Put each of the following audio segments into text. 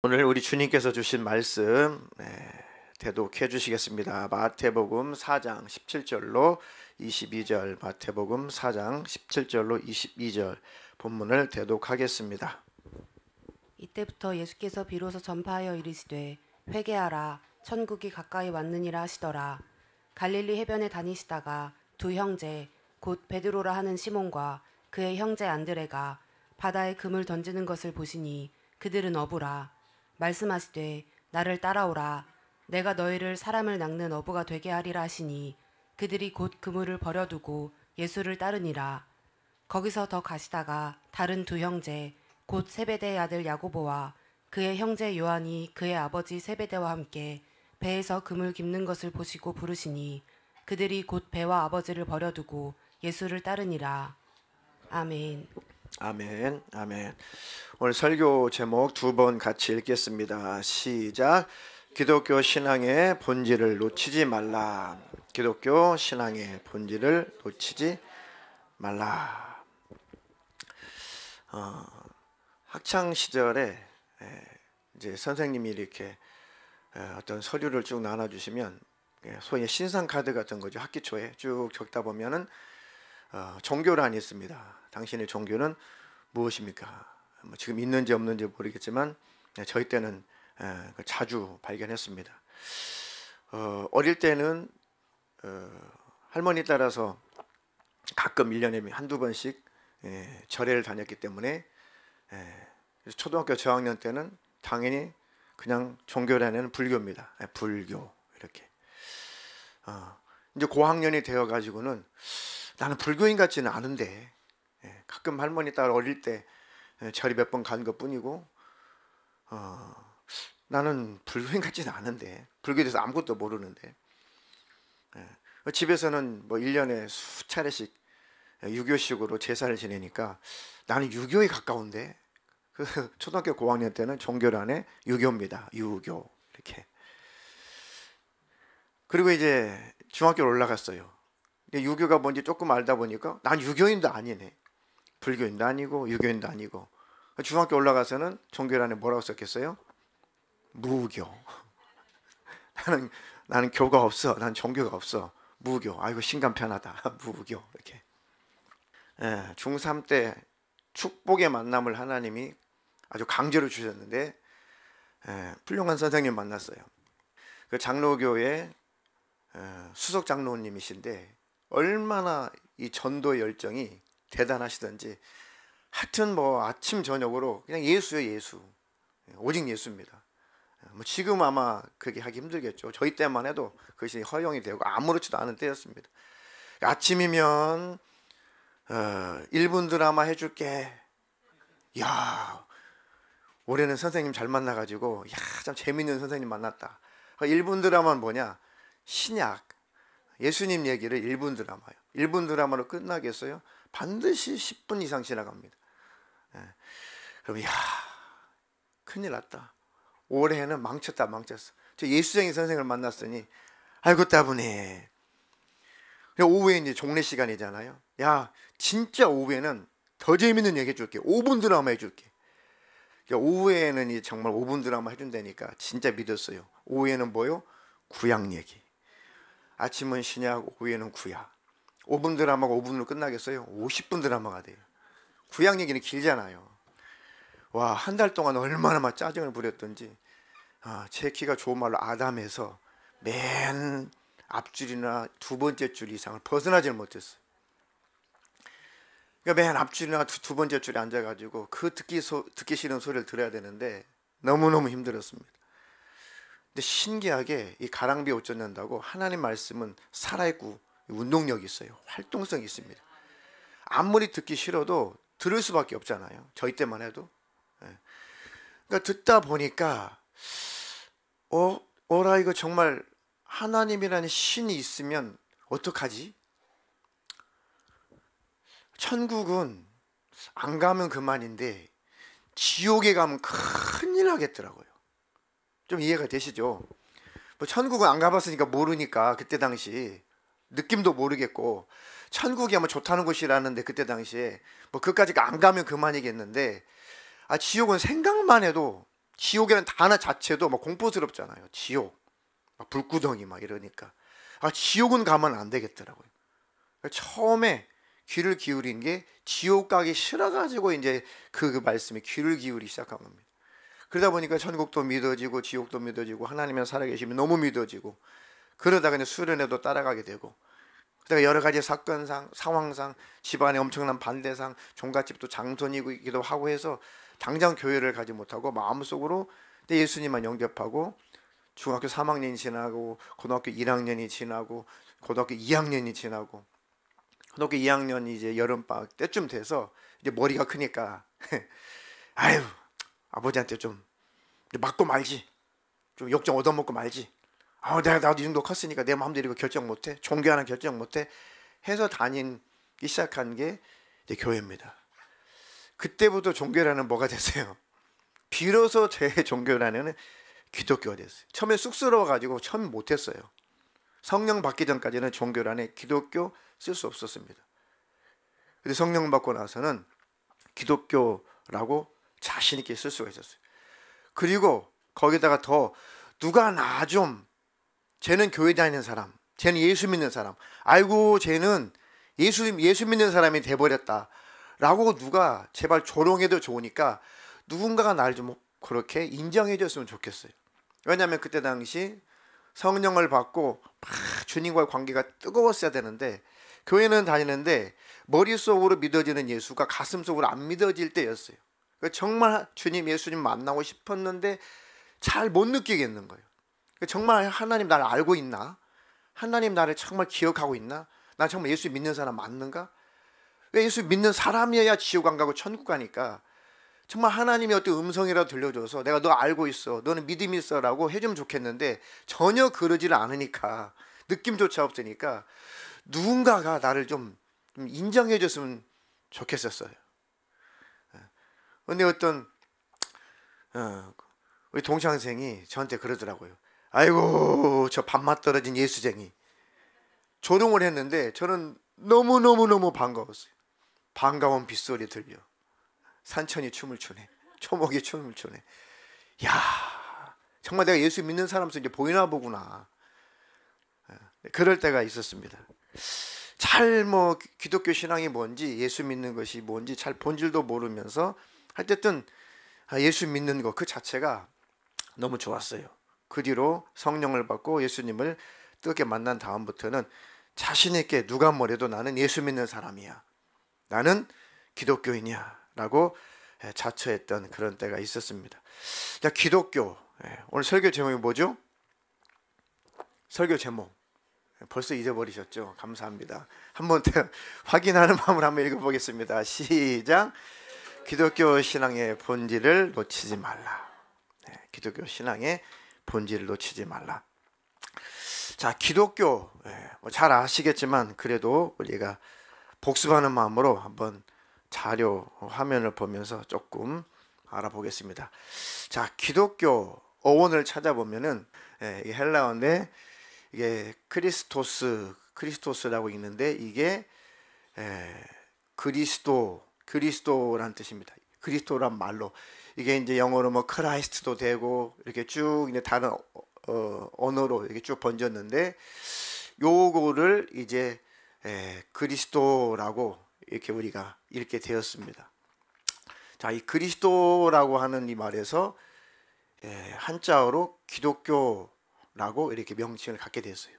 오늘 우리 주님께서 주신 말씀 대독해 주시겠습니다. 마태복음 4장 17절로 22절, 마태복음 4장 17절로 22절 본문을 대독하겠습니다. 이때부터 예수께서 비로소 전파하여 이르시되 회개하라 천국이 가까이 왔느니라 하시더라. 갈릴리 해변에 다니시다가 두 형제 곧 베드로라 하는 시몬과 그의 형제 안드레가 바다에 금을 던지는 것을 보시니 그들은 어부라. 말씀하시되 나를 따라오라. 내가 너희를 사람을 낚는 어부가 되게 하리라 하시니 그들이 곧 그물을 버려두고 예수를 따르니라. 거기서 더 가시다가 다른 두 형제 곧 세베대의 아들 야고보와 그의 형제 요한이 그의 아버지 세베대와 함께 배에서 금을 깁는 것을 보시고 부르시니 그들이 곧 배와 아버지를 버려두고 예수를 따르니라. 아멘. 아멘. 아멘. 오늘 설교 제목 두 번 같이 읽겠습니다. 시작. 기독교 신앙의 본질을 놓치지 말라. 기독교 신앙의 본질을 놓치지 말라. 학창 시절에 이제 선생님이 이렇게 어떤 서류를 쭉 나눠주시면 소위 신상 카드 같은 거죠. 학기 초에 쭉 적다 보면은 종교란이 있습니다. 당신의 종교는 무엇입니까? 뭐 지금 있는지 없는지 모르겠지만 저희 때는 자주 발견했습니다. 어릴 때는 할머니 따라서 가끔 1년에 한두 번씩 절에를 다녔기 때문에 초등학교 저학년 때는 당연히 그냥 종교란에는 불교입니다. 불교 이렇게. 이제 고학년이 되어 가지고는 나는 불교인 같지는 않은데 가끔 할머니 따라 어릴 때 절이 몇 번 간 것뿐이고 나는 불교인 같지는 않은데 불교에 대해서 아무것도 모르는데 집에서는 뭐 1년에 수차례씩 유교식으로 제사를 지내니까 나는 유교에 가까운데 초등학교 고학년 때는 종교란에 유교입니다. 유교 이렇게. 그리고 이제 중학교로 올라갔어요. 유교가 뭔지 조금 알다 보니까 난 유교인도 아니네. 불교인도 아니고 유교인도 아니고. 중학교 올라가서는 종교란에 뭐라고 썼겠어요? 무교. 나는 교가 없어. 난 종교가 없어. 무교. 아이고 신감 편하다. 무교 이렇게. 중3 때 축복의 만남을 하나님이 아주 강제로 주셨는데 훌륭한 선생님 만났어요. 그 장로교의 수석 장로님이신데 얼마나 이 전도 열정이 대단하시던지 하여튼 뭐 아침 저녁으로 그냥 예수예요. 예수. 오직 예수입니다. 뭐 지금 아마 그렇게 하기 힘들겠죠. 저희 때만 해도 그것이 허용이 되고 아무렇지도 않은 때였습니다. 아침이면 1분 드라마 해줄게. 야, 올해는 선생님 잘 만나가지고 참 재밌는 선생님 만났다. 1분 드라마는 뭐냐? 신약 예수님 얘기를 1분 드라마요. 1분 드라마로 끝나겠어요? 반드시 10분 이상 지나갑니다. 그럼 큰일 났다. 올해는 망쳤어. 저 예수쟁이 선생을 만났으니 아이고 따분해. 오후에 이제 종례 시간이잖아요. 야, 진짜 오후에는 더 재밌는 얘기 해줄게. 5분 드라마 해줄게. 오후에는 정말 5분 드라마 해준다니까 진짜 믿었어요. 오후에는 뭐요? 구약 얘기. 아침은 신약, 오후에는 구약. 5분 드라마가 5분으로 끝나겠어요? 50분 드라마가 돼요. 구약 얘기는 길잖아요. 와, 한 달 동안 얼마나 막 짜증을 부렸던지. 제 키가 좋은 말로 아담에서 맨 앞줄이나 두 번째 줄 이상을 벗어나질 못했어요. 그러니까 맨 앞줄이나 두 번째 줄에 앉아가지고 그 듣기 싫은 소리를 들어야 되는데 너무너무 힘들었습니다. 근데 신기하게 이 가랑비에 옷 젖는다고 하나님 말씀은 살아있고 운동력이 있어요. 활동성이 있습니다. 아무리 듣기 싫어도 들을 수밖에 없잖아요. 저희 때만 해도. 그러니까 듣다 보니까 어라 이거 정말 하나님이라는 신이 있으면 어떡하지? 천국은 안 가면 그만인데 지옥에 가면 큰일 나겠더라고요. 좀 이해가 되시죠? 뭐 천국은 안 가봤으니까 모르니까 그때 당시 느낌도 모르겠고 천국이 아마 좋다는 곳이라는데 그때 당시에 뭐 그까지 안 가면 그만이겠는데 지옥은 생각만 해도 지옥이라는 단어 자체도 막 공포스럽잖아요. 지옥, 막 불구덩이 막 이러니까 지옥은 가면 안 되겠더라고요. 처음에 귀를 기울인 게 지옥 가기 싫어가지고 이제 그 말씀에 귀를 기울이기 시작한 겁니다. 그러다 보니까 천국도 믿어지고 지옥도 믿어지고 하나님의 살아계심이 너무 믿어지고 그러다가 이제 수련회도 따라가게 되고 그다가 여러 가지 사건상 상황상 집안에 엄청난 반대상 종갓집도 장손이기도 하고 해서 당장 교회를 가지 못하고 마음속으로 예수님만 영접하고 중학교 3학년이 지나고 고등학교 1학년이 지나고 고등학교 2학년이 지나고 고등학교 2학년이 이제 여름방학 때쯤 돼서 이제 머리가 크니까 아유 아버지한테 좀 맞고 말지 좀 욕 좀 얻어먹고 말지 나도 이 정도 컸으니까 내 마음대로 이거 결정 못해 종교 하나 결정 못해 해서 다니기 시작한 게 이제 교회입니다. 그때부터 종교라는 뭐가 됐어요? 비로소 제 종교라는 기독교가 됐어요. 처음에 쑥스러워가지고 처음 못했어요. 성령 받기 전까지는 종교란에 기독교 쓸 수 없었습니다. 근데 성령 받고 나서는 기독교라고 자신 있게 쓸 수가 있었어요. 그리고 거기다가 더 누가 나 좀 쟤는 교회 다니는 사람, 쟤는 예수 믿는 사람, 아이고 쟤는 예수 믿는 사람이 돼버렸다 라고 누가 제발 조롱해도 좋으니까 누군가가 날 좀 그렇게 인정해 줬으면 좋겠어요. 왜냐하면 그때 당시 성령을 받고 막 주님과의 관계가 뜨거웠어야 되는데 교회는 다니는데 머릿속으로 믿어지는 예수가 가슴속으로 안 믿어질 때였어요. 정말 주님 예수님 만나고 싶었는데 잘 못 느끼겠는 거예요. 정말 하나님 나를 알고 있나? 하나님 나를 정말 기억하고 있나? 나 정말 예수 믿는 사람 맞는가? 왜 예수 믿는 사람이어야 지옥 안 가고 천국 가니까 정말 하나님의 어떤 음성이라도 들려줘서 내가 너 알고 있어, 너는 믿음이 있어 라고 해주면 좋겠는데 전혀 그러지를 않으니까 느낌조차 없으니까 누군가가 나를 좀 인정해 줬으면 좋겠었어요. 근데 어떤 우리 동창생이 저한테 그러더라고요. 아이고 저 밥맛 떨어진 예수쟁이. 조롱을 했는데 저는 너무너무너무 반가웠어요. 반가운 빗소리 들려 산천이 춤을 추네, 초목이 춤을 추네. 야 정말 내가 예수 믿는 사람으로서 이제 보이나 보구나. 그럴 때가 있었습니다. 잘 뭐 기독교 신앙이 뭔지 예수 믿는 것이 뭔지 잘 본질도 모르면서 어쨌든 예수 믿는 것 그 자체가 너무 좋았어요. 그 뒤로 성령을 받고 예수님을 뜨겁게 만난 다음부터는 자신 있게 누가 뭐래도 나는 예수 믿는 사람이야, 나는 기독교인이야 라고 자처했던 그런 때가 있었습니다. 자, 기독교 오늘 설교 제목이 뭐죠? 설교 제목 벌써 잊어버리셨죠? 감사합니다. 한번 확인하는 마음으로 한번 읽어보겠습니다. 시작. 기독교 신앙의 본질을 놓치지 말라. 기독교 신앙의 본질을 놓치지 말라. 자, 기독교 잘 아시겠지만 그래도 우리가 복습하는 마음으로 한번 자료 화면을 보면서 조금 알아보겠습니다. 자, 기독교 어원을 찾아보면은 이 헬라어인데 이게 크리스토스라고 읽는데 이게 그리스도란 뜻입니다. 그리스도란 말로 이게 이제 영어로 뭐 크라이스트도 되고 이렇게 쭉 이제 다른 언어로 이렇게 쭉 번졌는데 요거를 이제 그리스도라고 이렇게 우리가 읽게 되었습니다. 자, 이 그리스도라고 하는 이 말에서 한자어로 기독교라고 이렇게 명칭을 갖게 됐어요.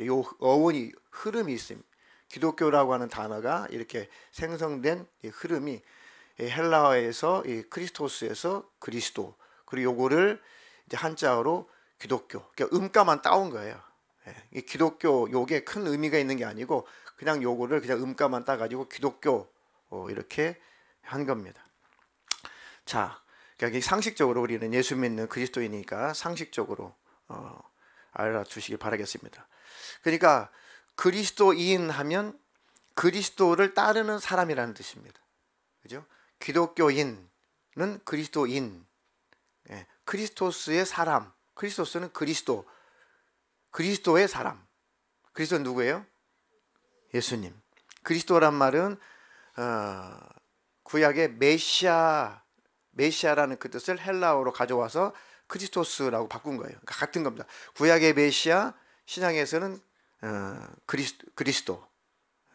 요 어원이 흐름이 있습니다. 기독교라고 하는 단어가 이렇게 생성된 이 흐름이 헬라어에서 이 크리스토스에서 그리스도, 그리고 요거를 이제 한자어로 기독교, 그러니까 음가만 따온 거예요. 이 기독교 요게 큰 의미가 있는 게 아니고 그냥 요거를 그냥 음가만 따가지고 기독교 이렇게 한 겁니다. 자, 그러니까 상식적으로 우리는 예수 믿는 그리스도이니까 상식적으로 알아두시길 바라겠습니다. 그러니까 그리스도인 하면 그리스도를 따르는 사람이라는 뜻입니다. 그죠? 기독교인은 그리스도인, 크리스토스의 사람, 크리스토스는 그리스도의 사람, 그리스도는 누구예요? 예수님. 그리스도란 말은 구약의 메시아라는 그 뜻을 헬라어로 가져와서 크리스토스라고 바꾼 거예요. 그러니까 같은 겁니다. 구약의 메시아, 신약에서는 그리스도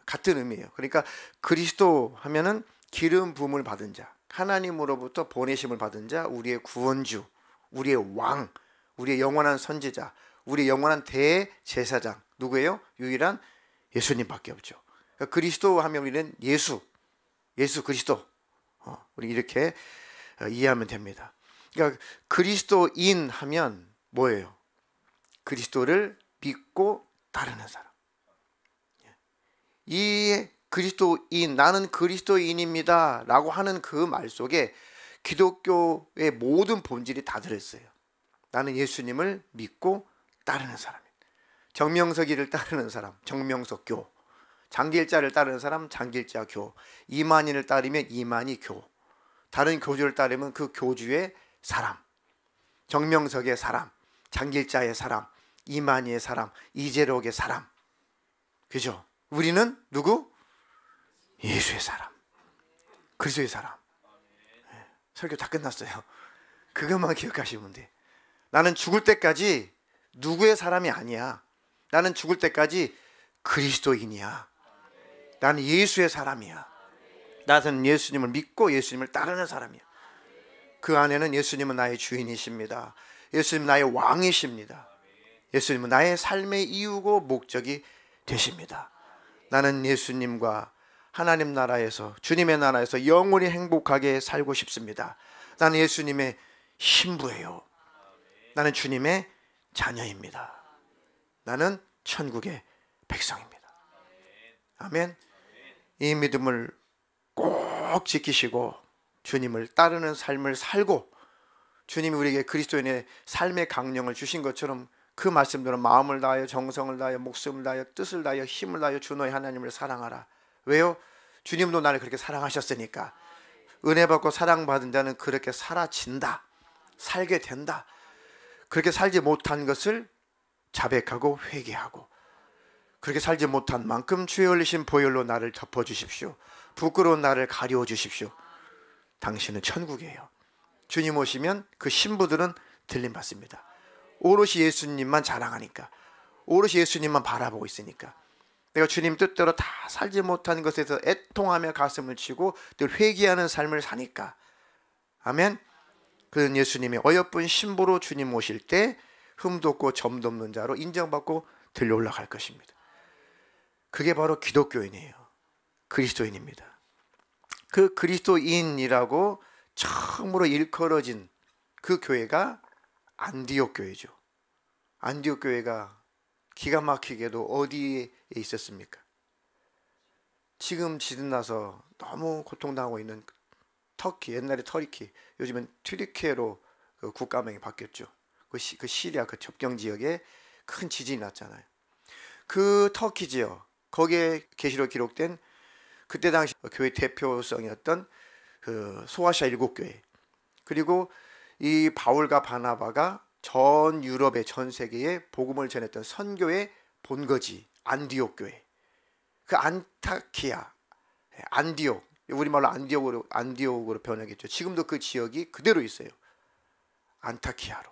같은 의미예요. 그러니까 그리스도 하면은 기름 부음을 받은 자, 하나님으로부터 보내심을 받은 자, 우리의 구원주, 우리의 왕, 우리의 영원한 선지자, 우리의 영원한 대제사장. 누구예요? 유일한 예수님밖에 없죠. 그러니까 그리스도 하면 우리는 예수 그리스도, 우리 이렇게 이해하면 됩니다. 그러니까 그리스도인 하면 뭐예요? 그리스도를 믿고 따르는 사람. 이 그리스도인, 나는 그리스도인입니다 라고 하는 그 말 속에 기독교의 모든 본질이 다 들어있어요. 나는 예수님을 믿고 따르는 사람입니다. 정명석이를 따르는 사람, 정명석교. 장길자를 따르는 사람, 장길자교. 이만희를 따르면 이만희교. 다른 교주를 따르면 그 교주의 사람. 정명석의 사람, 장길자의 사람, 이만희의 사람, 이재록의 사람. 그죠? 우리는 누구? 예수의 사람, 그리스도의 사람. 설교 다 끝났어요. 그것만 기억하시면 돼. 나는 죽을 때까지 누구의 사람이 아니야. 나는 죽을 때까지 그리스도인이야. 나는 예수의 사람이야. 나는 예수님을 믿고 예수님을 따르는 사람이야. 그 안에는 예수님은 나의 주인이십니다. 예수님은 나의 왕이십니다. 예수님은 나의 삶의 이유고 목적이 되십니다. 나는 예수님과 하나님 나라에서, 주님의 나라에서 영원히 행복하게 살고 싶습니다. 나는 예수님의 신부예요. 나는 주님의 자녀입니다. 나는 천국의 백성입니다. 아멘. 이 믿음을 꼭 지키시고 주님을 따르는 삶을 살고, 주님이 우리에게 그리스도인의 삶의 강령을 주신 것처럼 그 말씀대로 마음을 다하여 정성을 다하여 목숨을 다하여 뜻을 다하여 힘을 다하여 주 너의 하나님을 사랑하라. 왜요? 주님도 나를 그렇게 사랑하셨으니까. 은혜 받고 사랑받은 자는 그렇게 살아진다, 살게 된다. 그렇게 살지 못한 것을 자백하고 회개하고, 그렇게 살지 못한 만큼 주의 흘리신 보혈로 나를 덮어주십시오. 부끄러운 나를 가려워 주십시오. 당신은 천국이에요. 주님 오시면 그 신부들은 들림받습니다. 오롯이 예수님만 자랑하니까, 오롯이 예수님만 바라보고 있으니까. 내가 주님 뜻대로 다 살지 못한 것에서 애통하며 가슴을 치고 늘 회개하는 삶을 사니까. 아멘. 그는 예수님의 어여쁜 신부로 주님 오실 때 흠도 없고 점도 없는 자로 인정받고 들려 올라갈 것입니다. 그게 바로 기독교인이에요. 그리스도인입니다. 그 그리스도인이라고 처음으로 일컬어진 그 교회가 안디옥 교회죠. 안디옥 교회가 기가 막히게도 어디에 있었습니까? 지금 지진나서 너무 고통당하고 있는 터키, 옛날에 터키, 요즘은 튀르키예로 그 국가명이 바뀌었죠. 그 시리아 그 접경 지역에 큰 지진이 났잖아요. 그 터키 지역, 거기에 계시록 기록된 그때 당시 교회 대표성이었던 그 소아시아 7교회, 그리고 이 바울과 바나바가 전 유럽의 전 세계에 복음을 전했던 선교의 본거지 안디옥 교회, 그 안타키아, 안디옥, 우리말로 안디옥으로 번역했죠. 지금도 그 지역이 그대로 있어요. 안타키아로.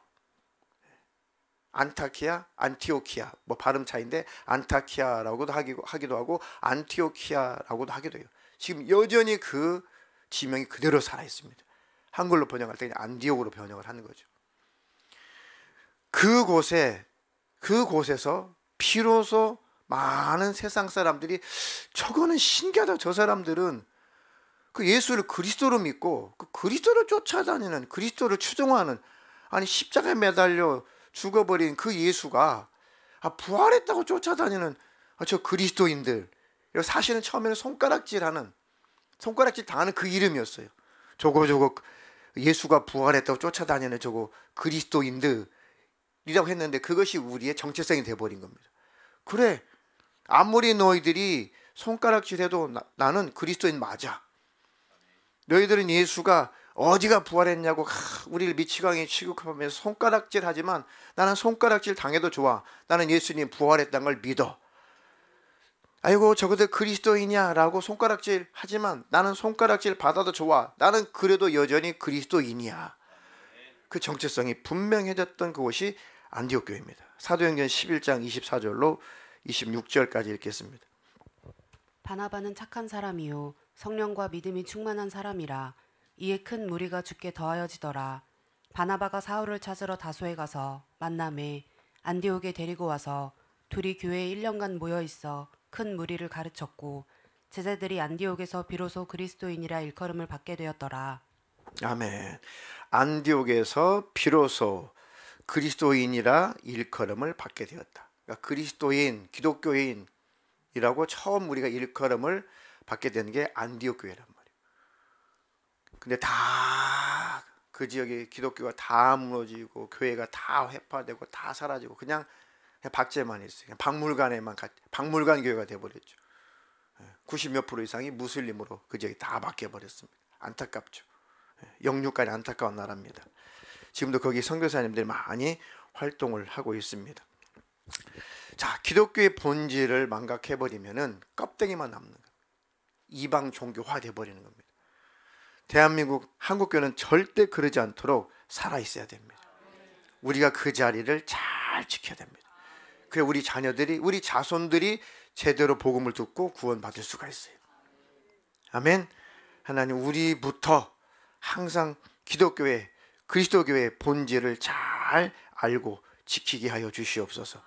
안타키아, 안티오키아, 뭐 발음 차이인데 안타키아라고도 하기도 하고 안티오키아라고도 하기도 해요. 지금 여전히 그 지명이 그대로 살아 있습니다. 한글로 번역할 때 안디옥으로 번역을 하는 거죠. 그곳에서 비로소 많은 세상 사람들이 저거는 신기하다. 저 사람들은 그 예수를 그리스도로 믿고 그 그리스도를 쫓아다니는, 그리스도를 추종하는, 아니 십자가에 매달려 죽어버린 그 예수가 부활했다고 쫓아다니는 저 그리스도인들, 사실은 처음에는 손가락질 당하는 그 이름이었어요. 저거 예수가 부활했다고 쫓아다니는 저거 그리스도인들이라고 했는데 그것이 우리의 정체성이 돼버린 겁니다. 그래, 아무리 너희들이 손가락질해도 나는 그리스도인 맞아. 너희들은 예수가 어디가 부활했냐고 우리를 미치광이 취급하면서 손가락질 하지만 나는 손가락질 당해도 좋아. 나는 예수님 부활했다는 걸 믿어. 아이고 저거들 그리스도인이야 라고 손가락질 하지만 나는 손가락질 받아도 좋아. 나는 그래도 여전히 그리스도인이야. 그 정체성이 분명해졌던 그곳이 안디옥 교회입니다. 사도행전 11장 24절로 26절까지 읽겠습니다. 바나바는 착한 사람이요 성령과 믿음이 충만한 사람이라 이에 큰 무리가 주께 더하여지더라. 바나바가 사울을 찾으러 다소에 가서 만남에 안디옥에 데리고 와서 둘이 교회에 1년간 모여 있어 큰 무리를 가르쳤고 제자들이 안디옥에서 비로소 그리스도인이라 일컬음을 받게 되었더라. 아멘. 안디옥에서 비로소 그리스도인이라 일컬음을 받게 되었다. 그러니까 그리스도인, 기독교인이라고 처음 우리가 일컬음을 받게 된 게 안디옥 교회란 말이에요. 근데 다 그 지역의 기독교가 다 무너지고 교회가 다 회파되고 다 사라지고 그냥 박제만 했어요. 그냥 박물관 교회가 돼버렸죠. 90몇 % 이상이 무슬림으로 그 지역이 다 바뀌어버렸습니다. 안타깝죠. 영육간이 안타까운 나라입니다. 지금도 거기 선교사님들이 많이 활동을 하고 있습니다. 자, 기독교의 본질을 망각해버리면은 껍데기만 남는 거예요. 이방 종교화 돼버리는 겁니다. 대한민국 한국교회는 절대 그러지 않도록 살아있어야 됩니다. 우리가 그 자리를 잘 지켜야 됩니다. 그래 우리 자녀들이, 우리 자손들이 제대로 복음을 듣고 구원받을 수가 있어요. 아멘. 하나님 우리부터 항상 기독교회, 그리스도교회의 본질을 잘 알고 지키게 하여 주시옵소서.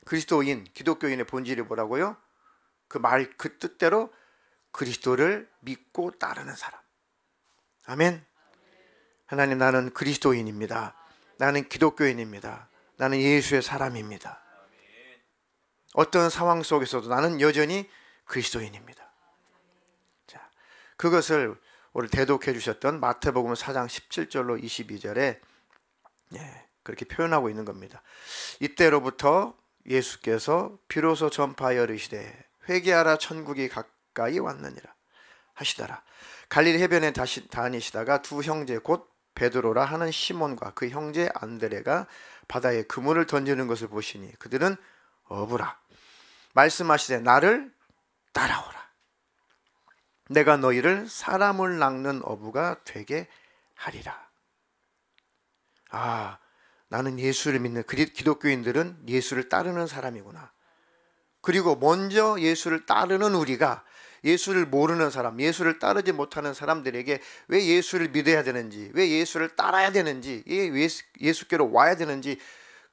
그리스도인, 기독교인의 본질이 뭐라고요? 그 뜻대로 그리스도를 믿고 따르는 사람. 아멘. 하나님 나는 그리스도인입니다. 나는 기독교인입니다. 나는 예수의 사람입니다. 어떤 상황 속에서도 나는 여전히 그리스도인입니다. 자, 그것을 오늘 대독해 주셨던 마태복음 4장 17절로 22절에 그렇게 표현하고 있는 겁니다. 이때로부터 예수께서 비로소 전파하여 이르시되 회개하라 천국이 가까이 왔느니라 하시더라. 갈릴리 해변에 다니시다가 두 형제 곧 베드로라 하는 시몬과 그 형제 안드레가 바다에 그물을 던지는 것을 보시니 그들은 어부라. 말씀하시되 나를 따라오라. 내가 너희를 사람을 낚는 어부가 되게 하리라. 아, 나는 예수를 믿는 기독교인들은 예수를 따르는 사람이구나. 그리고 먼저 예수를 따르는 우리가 예수를 모르는 사람, 예수를 따르지 못하는 사람들에게 왜 예수를 믿어야 되는지, 왜 예수를 따라야 되는지, 왜 예수께로 와야 되는지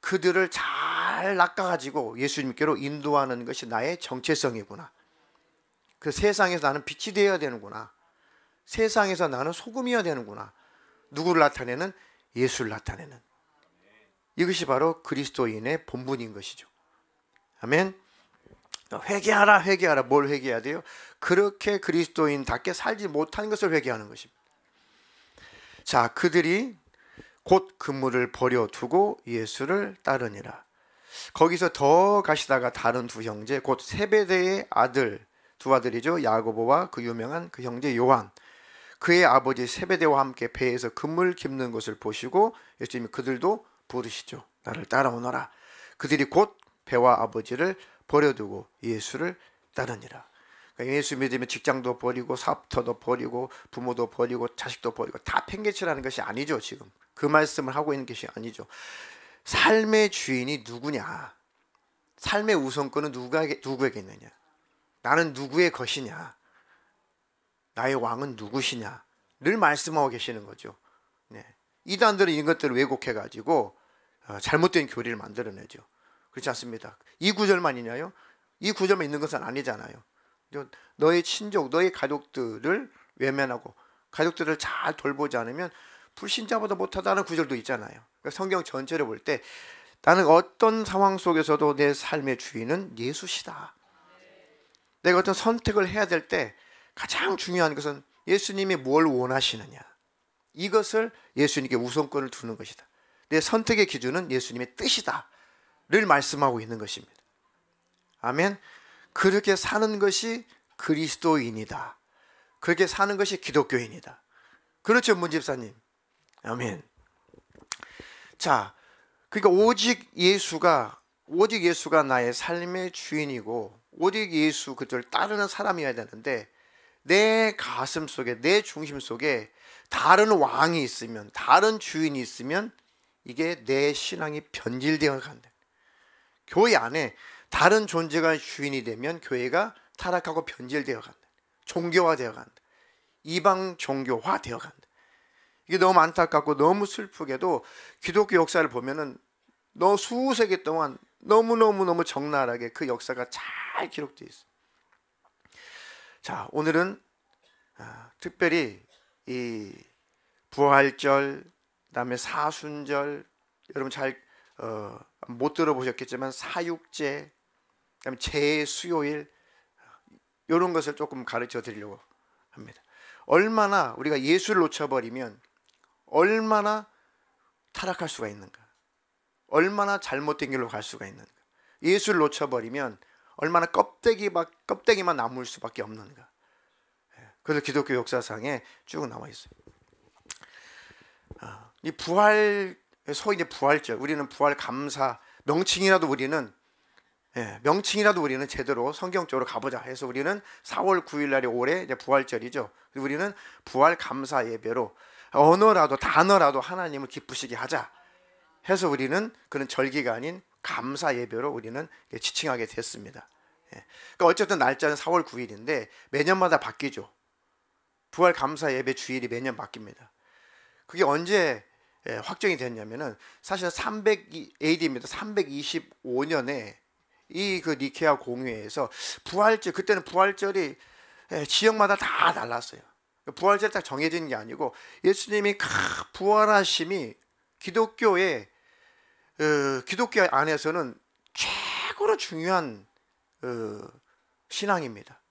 그들을 잘 낚아가지고 예수님께로 인도하는 것이 나의 정체성이구나. 그 세상에서 나는 빛이 되어야 되는구나. 세상에서 나는 소금이어야 되는구나. 누구를 나타내는? 예수를 나타내는. 이것이 바로 그리스도인의 본분인 것이죠. 아멘. 회개하라, 회개하라. 뭘 회개해야 돼요? 그렇게 그리스도인답게 살지 못한 것을 회개하는 것입니다. 자, 그들이 곧 그물을 버려두고 예수를 따르니라. 거기서 더 가시다가 다른 두 형제 곧 세베대의 아들, 두 아들이죠. 야고보와 그 유명한 그 형제 요한, 그의 아버지 세베대와 함께 배에서 그물 깁는 것을 보시고 예수님이 그들도 부르시죠. 나를 따라오너라. 그들이 곧 배와 아버지를 버려두고 예수를 따르니라. 그러니까 예수 믿으면 직장도 버리고 사업터도 버리고 부모도 버리고 자식도 버리고 다 팽개치라는 것이 아니죠. 지금 그 말씀을 하고 있는 것이 아니죠. 삶의 주인이 누구냐? 삶의 우선권은 누구에게 있느냐? 나는 누구의 것이냐? 나의 왕은 누구시냐? 늘 말씀하고 계시는 거죠. 네. 이단들은 이런 것들을 왜곡해가지고 잘못된 교리를 만들어내죠. 그렇지 않습니다. 이 구절만이냐요? 이 구절만 있는 것은 아니잖아요. 너의 친족, 너의 가족들을 외면하고 가족들을 잘 돌보지 않으면 불신자보다 못하다는 구절도 있잖아요. 그러니까 성경 전체를 볼 때 나는 어떤 상황 속에서도 내 삶의 주인은 예수시다. 내가 어떤 선택을 해야 될 때 가장 중요한 것은 예수님이 뭘 원하시느냐. 이것을 예수님께 우선권을 두는 것이다. 내 선택의 기준은 예수님의 뜻이다 를 말씀하고 있는 것입니다. 아멘. 그렇게 사는 것이 그리스도인이다. 그렇게 사는 것이 기독교인이다. 그렇죠, 문 집사님. 아멘. 자, 그러니까 오직 예수가 나의 삶의 주인이고 오직 예수 그리스도를 따르는 사람이어야 되는데 내 가슴 속에, 내 중심 속에 다른 왕이 있으면, 다른 주인이 있으면 이게 내 신앙이 변질되어 간다. 교회 안에 다른 존재가 주인이 되면 교회가 타락하고 변질되어 간다. 종교화되어 간다. 이방 종교화되어 간다. 이게 너무 안타깝고 너무 슬프게도 기독교 역사를 보면은 수세기 동안 너무너무 적나라하게 그 역사가 잘 기록되어 있어요. 자, 오늘은 특별히 이 부활절, 그다음에 사순절, 여러분 잘 못 들어보셨겠지만 사육제, 그다음에 제수요일, 이런 것을 조금 가르쳐 드리려고 합니다. 얼마나 우리가 예수를 놓쳐버리면 얼마나 타락할 수가 있는가, 얼마나 잘못된 길로 갈 수가 있는가, 예수를 놓쳐버리면 얼마나 껍데기만 남을 수밖에 없는가. 그래서 기독교 역사상에 쭉 나와 있어요. 이 부활, 소위 이제 부활절, 우리는 부활 감사 명칭이라도 우리는 제대로 성경적으로 가보자 해서 우리는 4월 9일 날이 올해 이제 부활절이죠. 우리는 부활 감사 예배로 언어라도 단어라도 하나님을 기쁘시게 하자 해서 우리는 그런 절기가 아닌 감사 예배로 우리는 지칭하게 됐습니다. 그러니까 어쨌든 날짜는 4월 9일인데 매년마다 바뀌죠. 부활 감사 예배 주일이 매년 바뀝니다. 그게 언제 확정이 됐냐면은 사실 300 AD입니다. 325년에 이 그 니케아 공회에서 부활절, 그때는 부활절이 지역마다 다 달랐어요. 부활절이 딱 정해진 게 아니고 예수님이 부활하심이 기독교 안에서는 최고로 중요한 신앙입니다.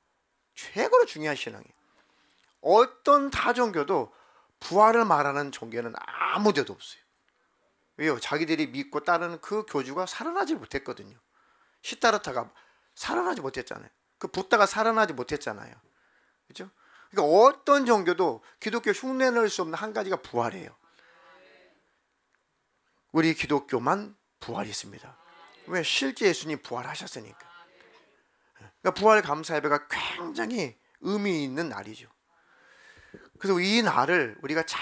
최고로 중요한 신앙이에요. 어떤 타종교도 부활을 말하는 종교는 아무 데도 없어요. 왜요? 자기들이 믿고 따르는 그 교주가 살아나지 못했거든요. 시타르타가 살아나지 못했잖아요. 그 붓다가 살아나지 못했잖아요. 그렇죠? 그러니까 어떤 종교도 기독교 흉내낼 수 없는 한 가지가 부활이에요. 우리 기독교만 부활이 있습니다. 왜? 실제 예수님 부활하셨으니까. 그러니까 부활 감사 예배가 굉장히 의미 있는 날이죠. 그래서 이 날을 우리가 잘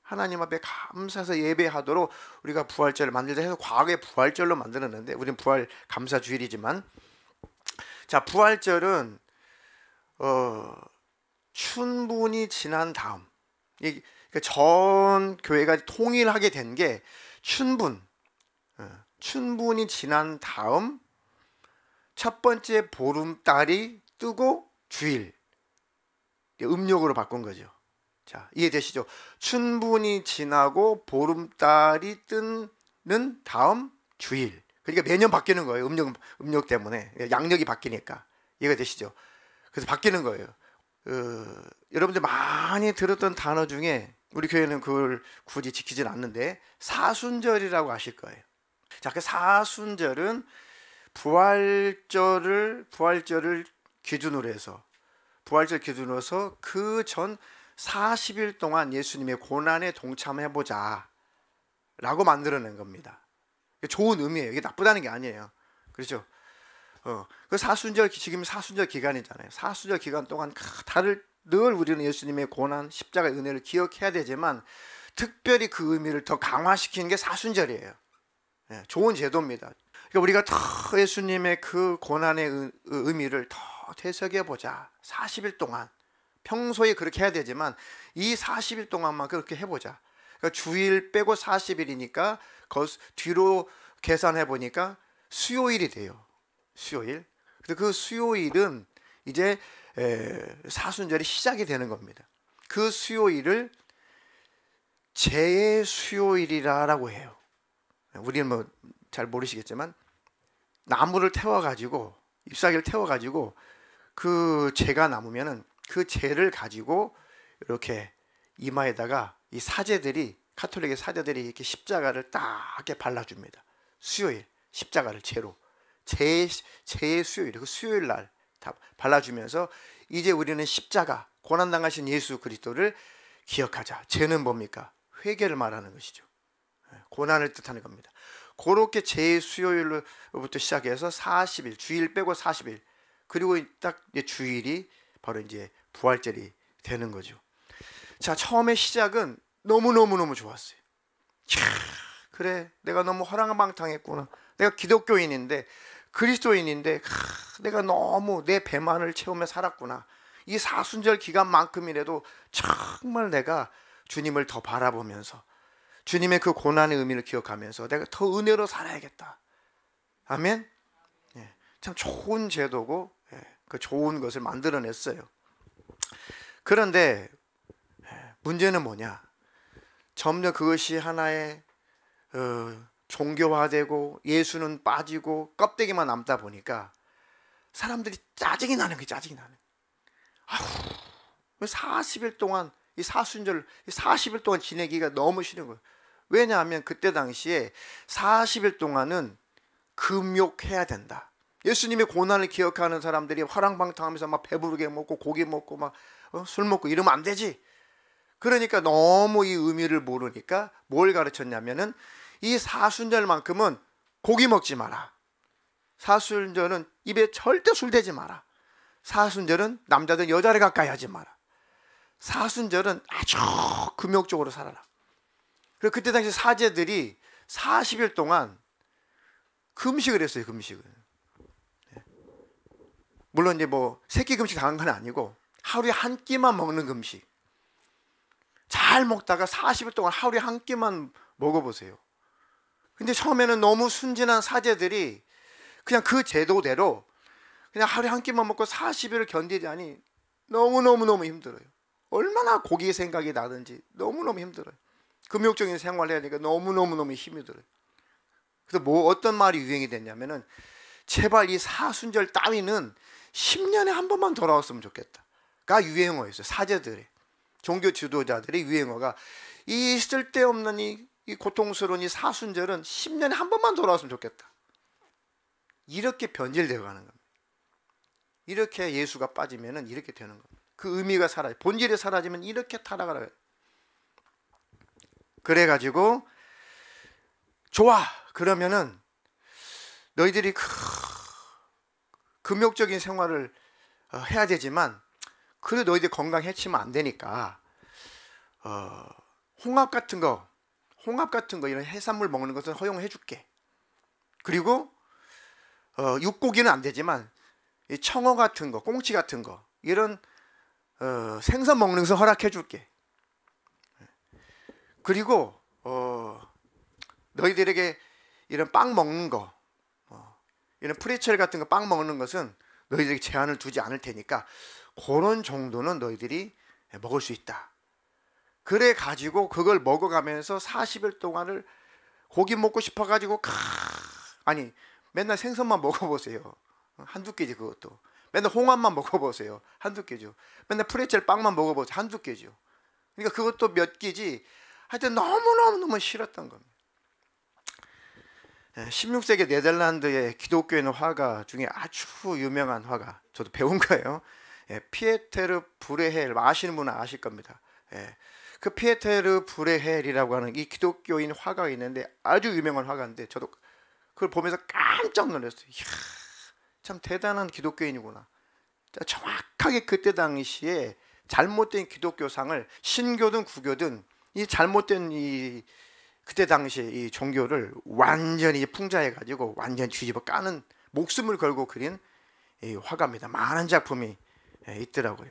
하나님 앞에 감사해서 예배하도록 우리가 부활절을 만들자 해서 과거에 부활절로 만들었는데 우리는 부활 감사 주일이지만, 자, 부활절은 춘분이 지난 다음, 그러니까 전 교회가 통일하게 된 게 춘분이 지난 다음 첫 번째 보름달이 뜨고 주일, 음력으로 바꾼 거죠. 자, 이해되시죠? 춘분이 지나고 보름달이 뜨는 다음 주일. 그러니까 매년 바뀌는 거예요. 음력 때문에. 양력이 바뀌니까. 이해가 되시죠? 그래서 바뀌는 거예요. 여러분들 많이 들었던 단어 중에 우리 교회는 그걸 굳이 지키진 않는데 사순절이라고 아실 거예요. 자, 그 사순절은 부활절 기준으로 해서 그 전 40일 동안 예수님의 고난에 동참해보자 라고 만들어낸 겁니다. 좋은 의미예요. 이게 나쁘다는 게 아니에요. 그렇죠? 그 사순절, 지금 사순절 기간이잖아요. 사순절 기간 동안 늘 우리는 예수님의 고난, 십자가의 은혜를 기억해야 되지만 특별히 그 의미를 더 강화시키는 게 사순절이에요. 좋은 제도입니다. 그러니까 우리가 더 예수님의 그 고난의 의미를 더 되새겨보자. 40일 동안. 평소에 그렇게 해야 되지만 이 40일 동안만 그렇게 해보자. 그러니까 주일 빼고 40일이니까 뒤로 계산해 보니까 수요일이 돼요. 수요일. 그래서 그 수요일은 이제 사순절이 시작이 되는 겁니다. 그 수요일을 제수요일이라고 해요. 우리는 뭐 잘 모르시겠지만 나무를 태워가지고, 잎사귀를 태워가지고 그 재가 남으면은 그 재를 가지고 이렇게 이마에다가 이 사제들이, 카톨릭의 사제들이 이렇게 십자가를 딱 이렇게 발라줍니다. 수요일 십자가를 재로, 재의 수요일, 그 수요일 날 다 발라주면서 이제 우리는 십자가, 고난당하신 예수 그리스도를 기억하자. 재는 뭡니까? 회개를 말하는 것이죠. 고난을 뜻하는 겁니다. 그렇게 제 수요일로부터 시작해서 40일, 주일 빼고 40일, 그리고 딱 주일이 바로 이제 부활절이 되는 거죠. 자, 처음에 시작은 너무너무 좋았어요. 그래, 내가 너무 허랑방탕했구나. 내가 기독교인인데, 그리스도인인데, 내가 너무 내 배만을 채우며 살았구나. 이 사순절 기간만큼이라도 정말 내가 주님을 더 바라보면서, 주님의 그 고난의 의미를 기억하면서 내가 더 은혜로 살아야겠다. 아멘. 참 좋은 제도고, 그 좋은 것을 만들어냈어요. 그런데 문제는 뭐냐? 점점 그것이 하나의 종교화되고 예수는 빠지고 껍데기만 남다 보니까 사람들이 짜증이 나는 거예요. 짜증이 나는. 왜 40일 동안 이 사순절 40일 동안 지내기가 너무 싫은 거예요. 왜냐하면 그때 당시에 40일 동안은 금욕해야 된다. 예수님의 고난을 기억하는 사람들이 화랑방탕하면서 막 배부르게 먹고 고기 먹고 막 술 먹고 이러면 안 되지. 그러니까 너무 이 의미를 모르니까 뭘 가르쳤냐면은 이 사순절만큼은 고기 먹지 마라. 사순절은 입에 절대 술 대지 마라. 사순절은 남자든 여자를 가까이 하지 마라. 사순절은 아주 금욕적으로 살아라. 그리고 그때 당시 사제들이 40일 동안 금식을 했어요. 금식을. 물론 이제 뭐 새끼 금식 당한 건 아니고 하루에 한 끼만 먹는 금식. 잘 먹다가 40일 동안 하루에 한 끼만 먹어보세요. 근데 처음에는 너무 순진한 사제들이 그냥 그 제도대로 그냥 하루에 한 끼만 먹고 40일을 견디자니 너무너무 힘들어요. 얼마나 고기 생각이 나든지 너무너무 힘들어요. 금욕적인 생활을 해야 되니까 너무너무 힘이 들어요. 그래서 뭐 어떤 말이 유행이 됐냐면은 제발 이 사순절 따위는 10년에 한 번만 돌아왔으면 좋겠다 가 유행어였어요. 사제들의, 종교 지도자들의 유행어가 이 쓸데없는 이 고통스러운 이 사순절은 10년에 한 번만 돌아왔으면 좋겠다. 이렇게 변질되어 가는 겁니다. 이렇게 예수가 빠지면은 이렇게 되는 겁니다. 그 의미가 사라져, 본질이 사라지면 이렇게 타락을. 그래가지고 좋아, 그러면은 너희들이 금욕적인 생활을 해야 되지만 그래 너희들 건강 해치면 안 되니까 홍합 같은 거 이런 해산물 먹는 것은 허용해 줄게. 그리고 육고기는 안 되지만 이 청어 같은 거, 꽁치 같은 거 이런 생선 먹는 것은 허락해 줄게. 그리고 너희들에게 이런 빵 먹는 거, 이런 프레첼 같은 거 빵 먹는 것은 너희들에게 제한을 두지 않을 테니까 그런 정도는 너희들이 먹을 수 있다. 그래 가지고 그걸 먹어가면서 40일 동안을 고기 먹고 싶어 가지고 아니 맨날 생선만 먹어보세요. 한두 개지. 그것도 맨날 홍합만 먹어보세요. 한두 개죠. 맨날 프레첼 빵만 먹어보세요. 한두 개죠. 그러니까 그것도 몇 개지. 하여튼 너무 싫었던 겁니다. 16세기 네덜란드의 기독교인 화가 중에 아주 유명한 화가, 저도 배운 거예요. 피에테르 브레헬, 아시는 분은 아실 겁니다. 그 피에테르 브레헬이라고 하는 이 기독교인 화가가 있는데 아주 유명한 화가인데 저도 그걸 보면서 깜짝 놀랐어요. 이야, 참 대단한 기독교인이구나. 정확하게 그때 당시에 잘못된 기독교상을 신교든 구교든 이 잘못된 이 그때 당시에 이 종교를 완전히 풍자해 가지고 완전히 뒤집어 까는, 목숨을 걸고 그린 이 화가입니다. 많은 작품이 있더라고요.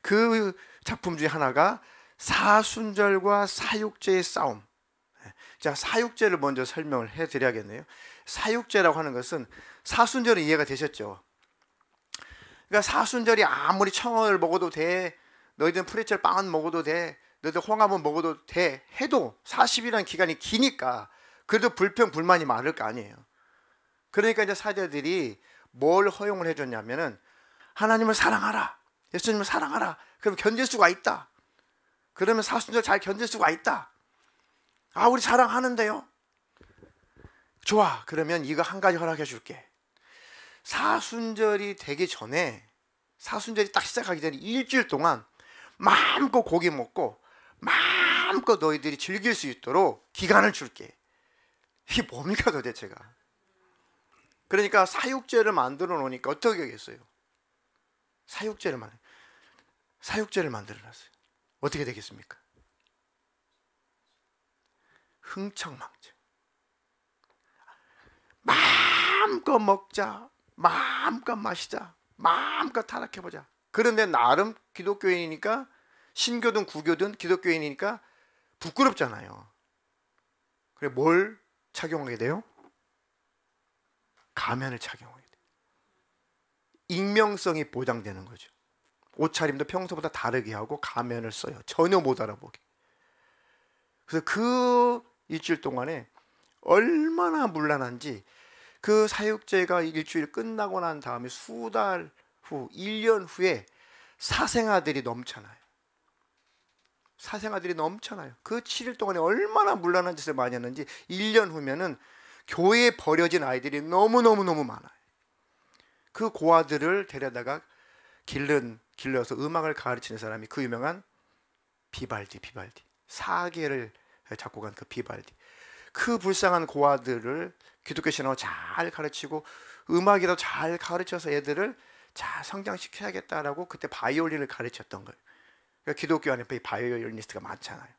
그 작품 중에 하나가 사순절과 사육제의 싸움. 자, 사육제를 먼저 설명을 해드려야겠네요. 사육제라고 하는 것은, 사순절은 이해가 되셨죠? 그러니까 사순절이 아무리 청어를 먹어도 돼, 너희들은 프레첼 빵은 먹어도 돼, 너희들 홍합은 먹어도 돼 해도 40일이라는 기간이 기니까 그래도 불평 불만이 많을 거 아니에요. 그러니까 이제 사제들이 뭘 허용을 해줬냐면은 하나님을 사랑하라, 예수님을 사랑하라. 그럼 견딜 수가 있다. 그러면 사순절 잘 견딜 수가 있다. 아, 우리 사랑하는데요. 좋아, 그러면 이거 한 가지 허락해 줄게. 사순절이 되기 전에, 사순절이 딱 시작하기 전에 일주일 동안 마음껏 고기 먹고 마음껏 너희들이 즐길 수 있도록 기간을 줄게. 이게 뭡니까 도대체가? 그러니까 사육제를 만들어 놓으니까 어떻게 하겠어요? 사육제를 만들어 놨어요. 어떻게 되겠습니까? 흥청망청. 마음껏 먹자, 마음껏 마시자, 마음껏 타락해보자. 그런데 나름 기독교인이니까, 신교든 구교든 기독교인이니까 부끄럽잖아요. 그래 뭘 착용하게 돼요? 가면을 착용하게 돼요. 익명성이 보장되는 거죠. 옷차림도 평소보다 다르게 하고 가면을 써요. 전혀 못 알아보게. 그래서 그 일주일 동안에 얼마나 문란한지, 그 사육제가 일주일 끝나고 난 다음에 수달 후, 1년 후에 사생아들이 넘쳐나요. 사생아들이 넘쳐나요. 그 7일 동안에 얼마나 문란한 짓을 많이 했는지 1년 후면은 교회에 버려진 아이들이 너무너무 많아요. 그 고아들을 데려다가 길러서 음악을 가르치는 사람이 그 유명한 비발디. 사계를 잡고 간 그 비발디. 그 불쌍한 고아들을 기독교 신앙을 잘 가르치고 음악이라도 잘 가르쳐서 애들을 잘 성장시켜야겠다라고 그때 바이올린을 가르쳤던 거예요. 그러니까 기독교 안에 바이올리니스트가 많잖아요.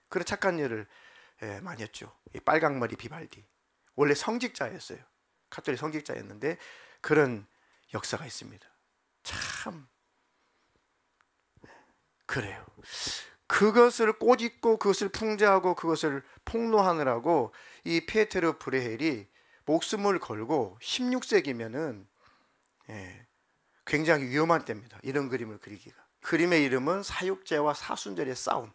그런 착한 일을 많이 했죠. 이 빨강머리 비발디. 원래 성직자였어요. 가톨릭 성직자였는데 그런 역사가 있습니다. 참 그래요. 그것을 꼬집고 그것을 풍자하고 그것을 폭로하느라고 이 피에테르 브레헬이 목숨을 걸고 16세기면은 굉장히 위험한 때입니다. 이런 그림을 그리기가. 그림의 이름은 사육제와 사순절의 싸움.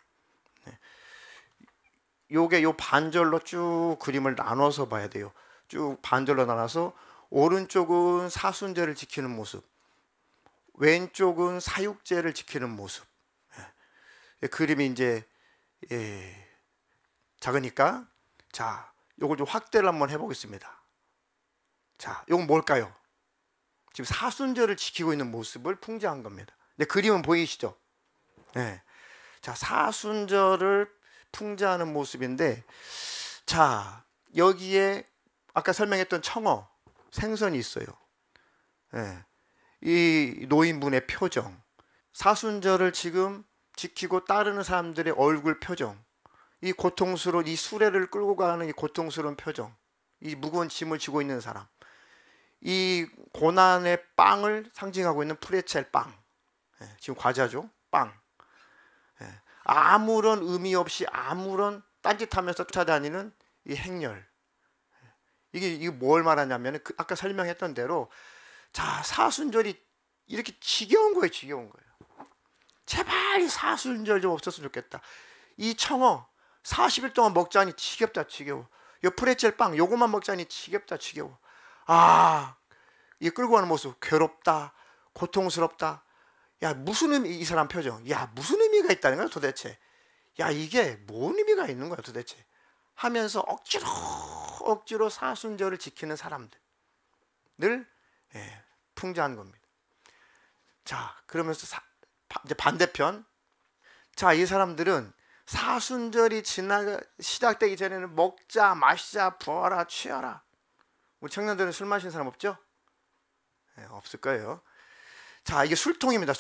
요게 요 반절로 쭉 그림을 나눠서 봐야 돼요. 쭉 반절로 나눠서 오른쪽은 사순절을 지키는 모습, 왼쪽은 사육제를 지키는 모습. 그림이 이제 작으니까 자, 요걸 좀 확대를 한번 해보겠습니다. 자, 요건 뭘까요? 지금 사순절을 지키고 있는 모습을 풍자한 겁니다. 네, 그림은 보이시죠? 네. 자, 사순절을 풍자하는 모습인데, 자, 여기에 아까 설명했던 청어, 생선이 있어요. 네. 이 노인분의 표정, 사순절을 지금 지키고 따르는 사람들의 얼굴 표정, 이 고통스러운 이 수레를 끌고 가는 이 고통스러운 표정, 이 무거운 짐을 지고 있는 사람, 이 고난의 빵을 상징하고 있는 프레첼 빵, 지금 과자죠, 빵. 아무런 의미 없이 아무런 딴짓하면서 쫓아다니는 이 행렬. 이게 뭘 말하냐면 아까 설명했던 대로, 자, 사순절이 이렇게 지겨운 거예요. 제발 사순절 좀 없었으면 좋겠다. 이 청어 40일 동안 먹자니 지겹다 지겨워. 요 프레첼 빵 요것만 먹자니 지겹다 지겨워. 아, 이 끌고 가는 모습 괴롭다, 고통스럽다. 야, 무슨 의미, 이 사람 표정, 야, 무슨 의미가 있다는 거야 도대체. 야, 이게 뭔 의미가 있는 거야 도대체 하면서 억지로 사순절을 지키는 사람들을 풍자한 겁니다. 자, 그러면서 이제 반대편, 자, 이 사람들은 사순절이 시작되기 전에는 먹자, 마시자, 부어라, 취하라. 우리 청년들은 술 마시는 사람 없죠? 없을 거예요. 자, 이게 술통입니다.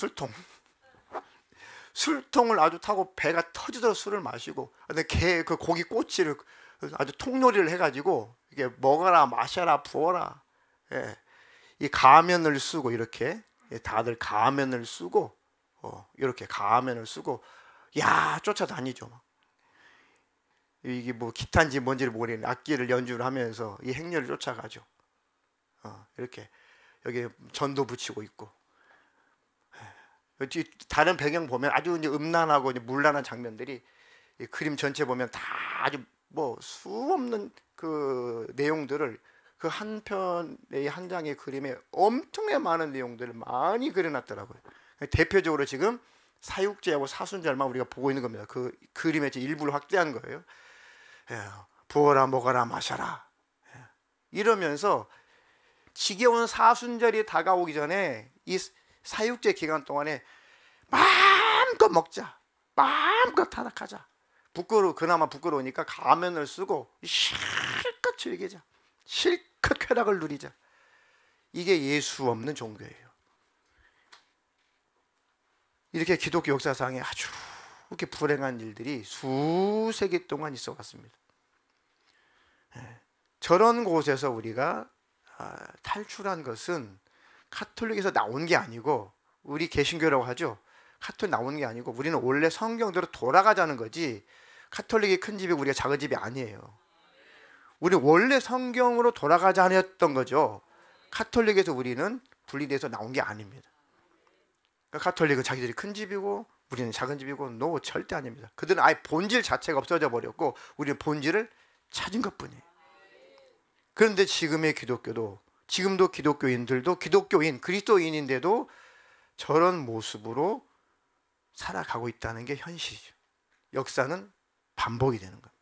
술통을 아주 타고 배가 터지도록 술을 마시고, 근데 그 고기 꼬치를 아주 통요리를 해가지고 이게 먹어라, 마셔라, 부어라. 이 가면을 쓰고 이렇게 다들 가면을 쓰고 이렇게 가면을 쓰고 야 쫓아다니죠. 이게 뭐 기타인지 뭔지를 모르는 악기를 연주를 하면서 이 행렬을 쫓아가죠. 이렇게 여기 전도 붙이고 있고, 다른 배경 보면 아주 이제 음란하고 이제 문란한 장면들이 이 그림 전체 보면 다 아주 뭐 수없는 그 내용들을 그 한 편의 한 장의 그림에 엄청나게 많은 내용들을 많이 그려놨더라고요. 대표적으로 지금 사육제하고 사순절만 우리가 보고 있는 겁니다. 그 그림의 일부를 확대한 거예요. 부어라, 먹어라, 마셔라. 이러면서 지겨운 사순절이 다가오기 전에 이 사육제 기간 동안에 마음껏 먹자, 마음껏 타락하자. 그나마 부끄러우니까 가면을 쓰고 즐기자. 실컷 쾌락을 누리자. 이게 예수 없는 종교예요. 이렇게 기독교 역사상에 아주 이렇게 불행한 일들이 수세기 동안 있어 왔습니다. 저런 곳에서 우리가 탈출한 것은 카톨릭에서 나온 게 아니고, 우리 개신교라고 하죠. 카톨릭 나온 게 아니고 우리는 원래 성경대로 돌아가자는 거지, 카톨릭이 큰 집이 우리가 작은 집이 아니에요. 우리 원래 성경으로 돌아가자 했던 거죠. 카톨릭에서 우리는 분리돼서 나온 게 아닙니다. 그러니까 카톨릭은 자기들이 큰 집이고 우리는 작은 집이고, 노, 절대 아닙니다. 그들은 아예 본질 자체가 없어져 버렸고 우리는 본질을 찾은 것뿐이에요. 그런데 지금의 기독교도, 지금도 기독교인들도 기독교인, 그리스도인인데도 저런 모습으로 살아가고 있다는 게 현실이죠. 역사는 반복이 되는 겁니다.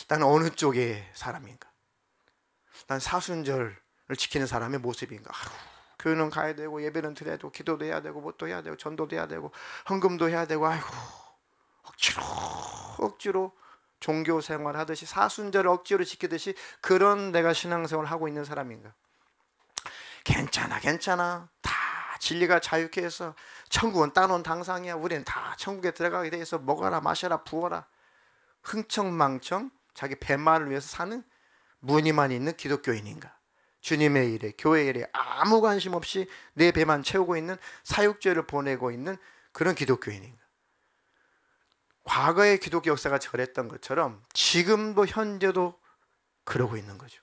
나는 어느 쪽의 사람인가? 난 사순절을 지키는 사람의 모습인가? 교회는 가야 되고, 예배는 드려야 되고, 기도도 해야 되고, 뭣도 해야 되고, 전도도 해야 되고, 헌금도 해야 되고, 아이고, 억지로 종교 생활 하듯이, 사순절을 억지로 지키듯이 그런 내가 신앙생활을 하고 있는 사람인가? 괜찮아. 다 진리가 자유케 해서 천국은 따놓은 당상이야. 우리는 다 천국에 들어가게 돼 있어. 먹어라, 마셔라, 부어라. 흥청망청 자기 배만을 위해서 사는 무늬만 있는 기독교인인가? 주님의 일에, 교회 일에 아무 관심 없이 내 배만 채우고 있는, 사육죄를 보내고 있는 그런 기독교인인가? 과거의 기독교 역사가 저랬던 것처럼 지금도 현재도 그러고 있는 거죠.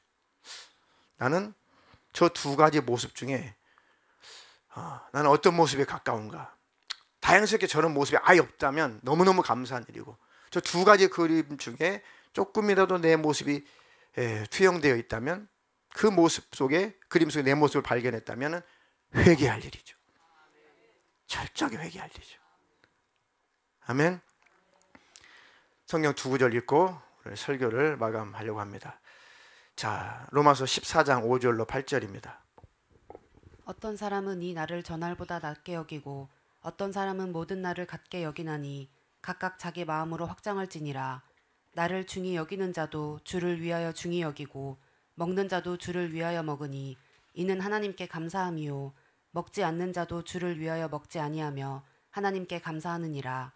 나는 저 두 가지 모습 중에 나는 어떤 모습에 가까운가? 다행스럽게 저런 모습이 아예 없다면 너무너무 감사한 일이고, 저 두 가지 그림 중에 조금이라도 내 모습이 투영되어 있다면, 그 모습 속에, 그림 속에 내 모습을 발견했다면 회개할 일이죠. 철저하게 회개할 일이죠. 아멘. 성경 두 구절 읽고 오늘 설교를 마감하려고 합니다. 자, 로마서 14장 5절로 8절입니다. 어떤 사람은 이 날을 전날보다 낮게 여기고 어떤 사람은 모든 날을 같게 여기나니 각각 자기 마음으로 확장할지니라. 나를 중히 여기는 자도 주를 위하여 중히 여기고 먹는 자도 주를 위하여 먹으니 이는 하나님께 감사함이요 먹지 않는 자도 주를 위하여 먹지 아니하며 하나님께 감사하느니라.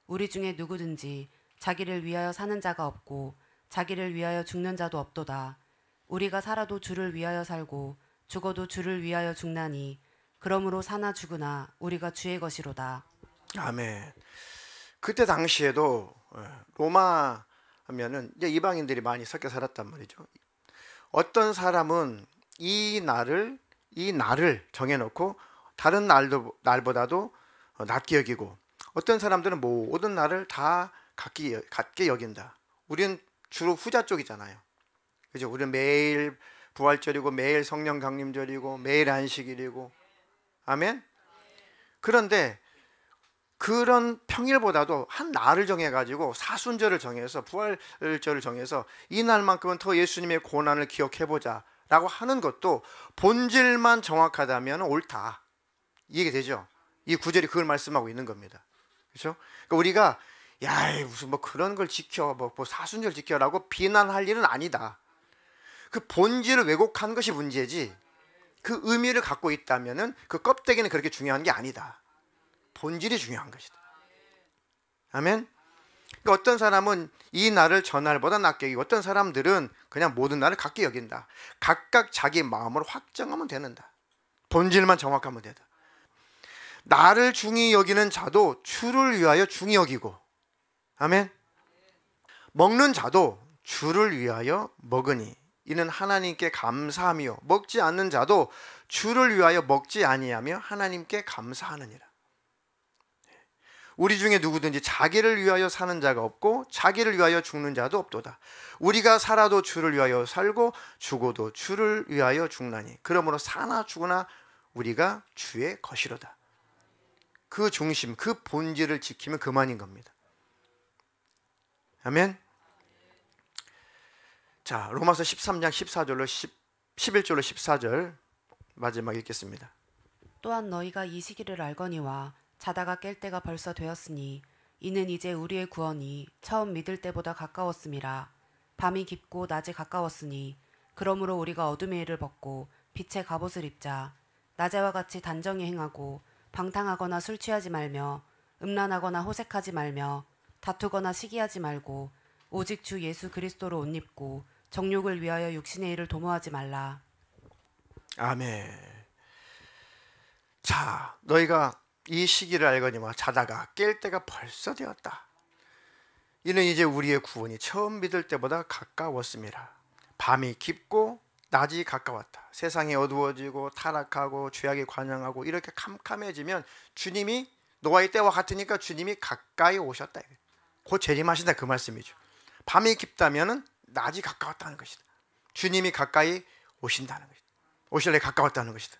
우리 중에 누구든지 자기를 위하여 사는 자가 없고 자기를 위하여 죽는 자도 없도다. 우리가 살아도 주를 위하여 살고 죽어도 주를 위하여 죽나니 그러므로 사나 죽으나 우리가 주의 것이로다. 아멘. 그때 당시에도 로마 하면은 이제 이방인들이 많이 섞여 살았단 말이죠. 어떤 사람은 이 날을 정해놓고 다른 날보다도 낮게 여기고, 어떤 사람들은 모든 날을 다 같게 여긴다. 우리는 주로 후자 쪽이잖아요. 그죠? 우리는 매일 부활절이고 매일 성령 강림절이고 매일 안식일이고, 아멘. 그런데 그런 평일보다도 한 날을 정해가지고, 사순절을 정해서, 부활절을 정해서 이 날만큼은 더 예수님의 고난을 기억해보자 라고 하는 것도 본질만 정확하다면 옳다, 이해가 되죠? 이 구절이 그걸 말씀하고 있는 겁니다. 그렇죠? 그러니까 우리가 무슨 뭐 그런 걸 지켜, 뭐 사순절 지켜라고 비난할 일은 아니다. 그 본질을 왜곡한 것이 문제지, 그 의미를 갖고 있다면은 그 껍데기는 그렇게 중요한 게 아니다. 본질이 중요한 것이다. 아멘. 그러니까 어떤 사람은 이 날을 전날보다 낮게 여기고, 어떤 사람들은 그냥 모든 날을 같게 여긴다. 각각 자기 마음으로 확정하면 되는다. 본질만 정확하면 된다. 나를 중히 여기는 자도 주를 위하여 중히 여기고, 아멘. 먹는 자도 주를 위하여 먹으니 이는 하나님께 감사하며 먹지 않는 자도 주를 위하여 먹지 아니하며 하나님께 감사하느니라. 우리 중에 누구든지 자기를 위하여 사는 자가 없고 자기를 위하여 죽는 자도 없도다. 우리가 살아도 주를 위하여 살고 죽어도 주를 위하여 죽나니 그러므로 사나 죽으나 우리가 주의 것이로다. 그 중심, 그 본질을 지키면 그만인 겁니다. 아멘. 자, 로마서 13장 14절로 11절로 14절 마지막 읽겠습니다. 또한 너희가 이 시기를 알거니와 자다가 깰 때가 벌써 되었으니 이는 이제 우리의 구원이 처음 믿을 때보다 가까웠음이라. 밤이 깊고 낮이 가까웠으니 그러므로 우리가 어둠의 일을 벗고 빛의 갑옷을 입자. 낮에와 같이 단정히 행하고 방탕하거나 술 취하지 말며 음란하거나 호색하지 말며 다투거나 시기하지 말고 오직 주 예수 그리스도로 옷 입고 정욕을 위하여 육신의 일을 도모하지 말라. 아멘. 자, 너희가 이 시기를 알거니와 자다가 깰 때가 벌써 되었다. 이는 이제 우리의 구원이 처음 믿을 때보다 가까웠습니다. 밤이 깊고 낮이 가까웠다. 세상이 어두워지고 타락하고 죄악에 관영하고 이렇게 캄캄해지면 주님이 노아의 때와 같으니까 주님이 가까이 오셨다. 곧 재림하신다 그 말씀이죠. 밤이 깊다면 낮이 가까웠다는 것이다. 주님이 가까이 오신다는 것이다. 오실래 가까웠다는 것이다.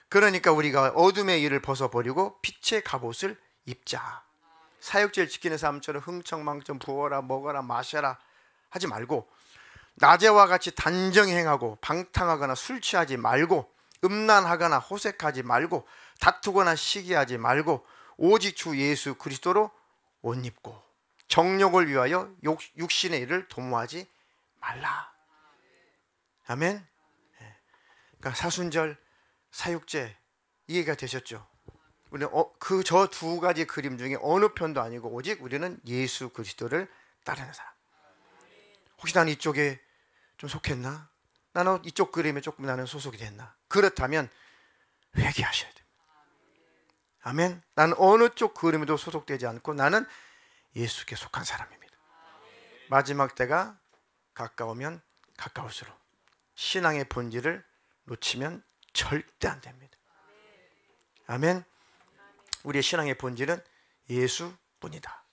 그러니까 우리가 어둠의 일을 벗어버리고 빛의 갑옷을 입자. 사역제를 지키는 사람처럼 흥청망청 부어라 먹어라 마셔라 하지 말고 낮에와 같이 단정히 행하고 방탕하거나 술 취하지 말고 음란하거나 호색하지 말고 다투거나 시기하지 말고 오직 주 예수 그리스도로 옷 입고 정욕을 위하여 육신의 일을 도모하지 말라. 아멘. 그러니까 사순절, 사육제 이해가 되셨죠? 우리는 그 저 두 가지 그림 중에 어느 편도 아니고 오직 우리는 예수 그리스도를 따르는 사람. 혹시 나는 이쪽에 좀 속했나? 나는 이쪽 그림에 조금 나는 소속이 됐나? 그렇다면 회개하셔야 됩니다. 아멘. 나는 어느 쪽 그림에도 소속되지 않고 나는 예수께 속한 사람입니다. 마지막 때가 가까우면 가까울수록 신앙의 본질을 놓치면 절대 안 됩니다. 아멘. 우리의 신앙의 본질은 예수뿐이다.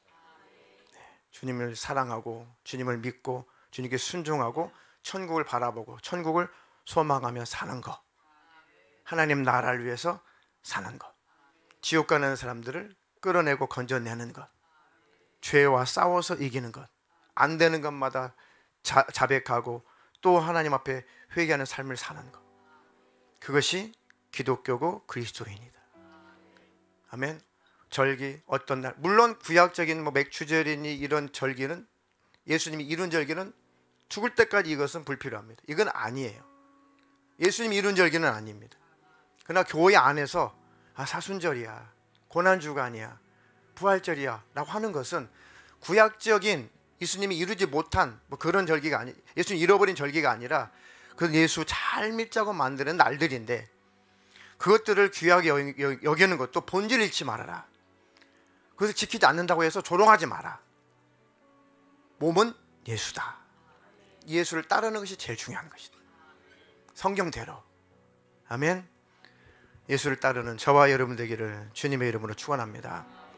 주님을 사랑하고 주님을 믿고 주님께 순종하고 천국을 바라보고 천국을 소망하며 사는 것, 하나님 나라를 위해서 사는 것, 지옥 가는 사람들을 끌어내고 건져내는 것, 죄와 싸워서 이기는 것, 안 되는 것마다 자백하고 또 하나님 앞에 회개하는 삶을 사는 것, 그것이 기독교고 그리스도인이다. 아멘. 절기 어떤 날, 물론 구약적인 맥주절이니 이런 절기는 예수님이 이룬 절기는 죽을 때까지 이것은 불필요합니다. 이건 아니에요. 예수님이 이룬 절기는 아닙니다. 그러나 교회 안에서 사순절이야, 고난주간이야, 부활절이야 라고 하는 것은 구약적인 예수님이 이루지 못한 그런 절기가 아니, 예수님 잃어버린 절기가 아니라 그 예수 잘 믿자고 만드는 날들인데 그것들을 귀하게 여기는 것도 본질 잃지 말아라. 그것을 지키지 않는다고 해서 조롱하지 마라. 몸은 예수다. 예수를 따르는 것이 제일 중요한 것이다. 성경대로. 아멘. 예수를 따르는 저와 여러분 되기를 주님의 이름으로 축원합니다.